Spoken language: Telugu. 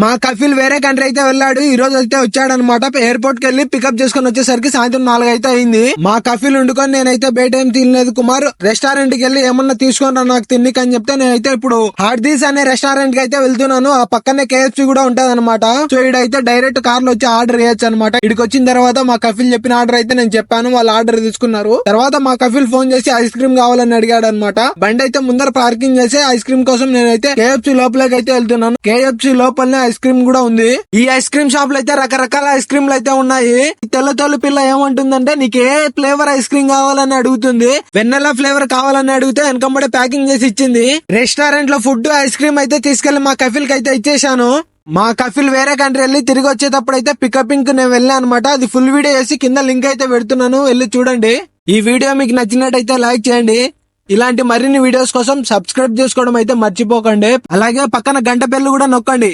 మా కఫిల్ వేరే కంట్రీ అయితే వెళ్ళాడు. ఈ రోజు అయితే వచ్చాడనమాట. ఎయిర్పోర్ట్ కి వెళ్ళి పికప్ చేసుకుని వచ్చేసరికి సాయంత్రం 4 అయితే అయింది. మా కఫిల్ ఉండుకొని నేనైతే బయట ఏం తినలేదు కుమార్. రెస్టారెంట్ కి వెళ్ళి ఏమన్నా తీసుకుని నాకు తిన్నికి అని చెప్తే నేనైతే ఇప్పుడు హార్డీస్ అనే రెస్టారెంట్ కి అయితే వెళ్తున్నాను. ఆ పక్కనే KFC కూడా ఉంటది అనమాట. సో ఇడైతే డైరెక్ట్ కార్ లో వచ్చి ఆర్డర్ చేయొచ్చు అనమాట. ఇడికి వచ్చిన తర్వాత మా కఫిల్ చెప్పిన ఆర్డర్ అయితే నేను చెప్పాను. వాళ్ళు ఆర్డర్ తీసుకున్నారు. తర్వాత మా కఫిల్ ఫోన్ చేసి ఐస్ క్రీమ్ కావాలని అడిగాడు అనమాట. బండి అయితే ముందర పార్కింగ్ చేసి ఐస్ క్రీమ్ కోసం నేనైతే KFC లోపలికి అయితే వెళ్తున్నాను. KFC లోపలనే ఐస్ క్రీమ్ కూడా ఉంది. ఈ ఐస్ క్రీమ్ షాప్ లో అయితే రకరకాల ఐస్ క్రీమ్లు అయితే ఉన్నాయి. తెల్లతోలు పిల్ల ఏమంటుందంటే నీకు ఏ ఫ్లేవర్ ఐస్ క్రీమ్ కావాలని అడుగుతుంది. వెన్నెలా ఫ్లేవర్ కావాలని అడిగితే వెనకంబడే ప్యాకింగ్ చేసి ఇచ్చింది. రెస్టారెంట్ లో ఫుడ్ ఐస్ క్రీమ్ అయితే తీసుకెళ్లి మా కఫిల్ కి అయితే ఇచ్చేసాను. మా కఫిల్ వేరే కంట్రీ వెళ్ళి తిరిగి వచ్చేటప్పుడు అయితే పికపింగ్ నేను వెళ్ళాను అనమాట. అది ఫుల్ వీడియో వేసి కింద లింక్ అయితే పెడుతున్నాను, వెళ్ళి చూడండి. ఈ వీడియో మీకు నచ్చినట్టయితే లైక్ చేయండి. ఇలాంటి మరిన్ని వీడియోస్ కోసం సబ్స్క్రైబ్ చేసుకోవడం అయితే మర్చిపోకండి. అలాగే పక్కన గంట బెల్ కూడా నొక్కండి.